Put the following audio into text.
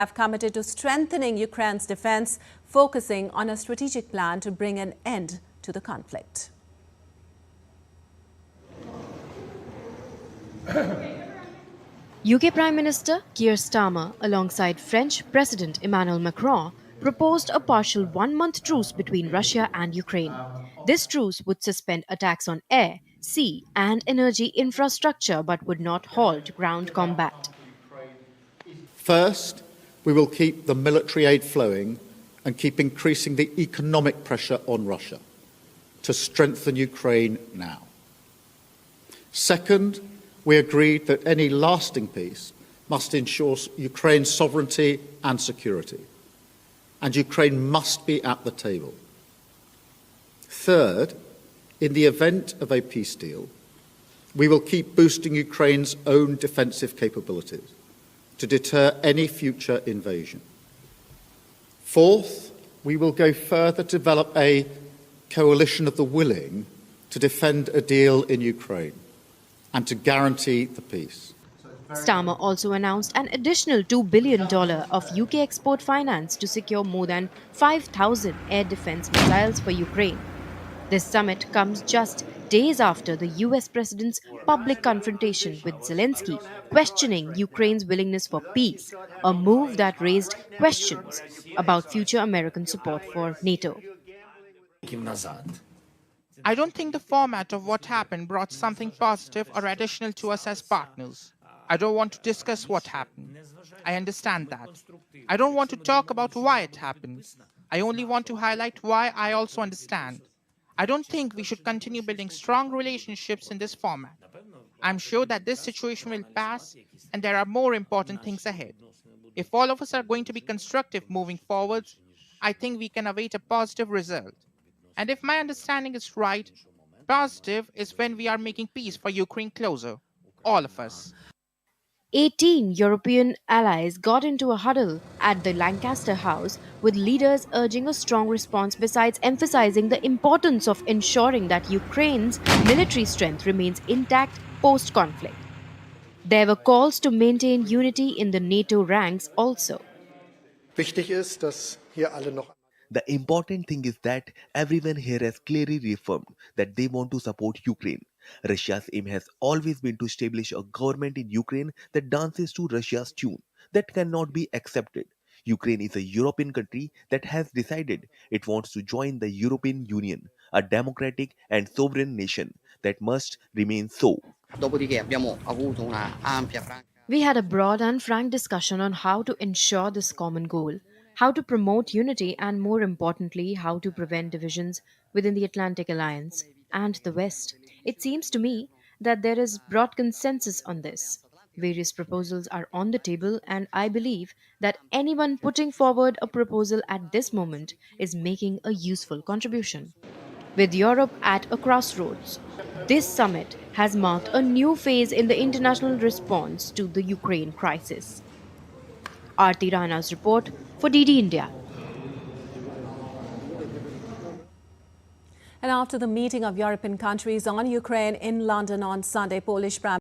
have committed to strengthening Ukraine's defense, focusing on a strategic plan to bring an end to the conflict. UK Prime Minister Keir Starmer, alongside French President Emmanuel Macron, proposed a partial one-month truce between Russia and Ukraine. This truce would suspend attacks on air, sea and energy infrastructure but would not halt ground combat. First, we will keep the military aid flowing and keep increasing the economic pressure on Russia to strengthen Ukraine now. Second, we agreed that any lasting peace must ensure Ukraine's sovereignty and security, and Ukraine must be at the table. Third, in the event of a peace deal, we will keep boosting Ukraine's own defensive capabilities to deter any future invasion. Fourth, we will go further to develop a coalition of the willing to defend a deal in Ukraine and to guarantee the peace. Starmer also announced an additional $2 billion of UK export finance to secure more than 5,000 air defense missiles for Ukraine. This summit comes just days after the US president's public confrontation with Zelensky, questioning Ukraine's willingness for peace, a move that raised questions about future American support for NATO. I don't think the format of what happened brought something positive or additional to us as partners. I don't want to discuss what happened. I understand that. I don't want to talk about why it happened. I only want to highlight why I also understand. I don't think we should continue building strong relationships in this format. I'm sure that this situation will pass and there are more important things ahead. If all of us are going to be constructive moving forward, I think we can await a positive result. And if my understanding is right, positive is when we are making peace for Ukraine closer, all of us. 18 European allies got into a huddle at the Lancaster House, with leaders urging a strong response besides emphasizing the importance of ensuring that Ukraine's military strength remains intact post-conflict. There were calls to maintain unity in the NATO ranks also. The important thing is that everyone here has clearly reaffirmed that they want to support Ukraine. Russia's aim has always been to establish a government in Ukraine that dances to Russia's tune. That cannot be accepted. Ukraine is a European country that has decided it wants to join the European Union, a democratic and sovereign nation that must remain so. We had a broad and frank discussion on how to ensure this common goal, how to promote unity, and more importantly, how to prevent divisions within the Atlantic Alliance and the West. It seems to me that there is broad consensus on this. Various proposals are on the table, and I believe that anyone putting forward a proposal at this moment is making a useful contribution. With Europe at a crossroads, this summit has marked a new phase in the international response to the Ukraine crisis. Aarti Rana's report for DD India. And after the meeting of European countries on Ukraine in London on Sunday, Polish Prime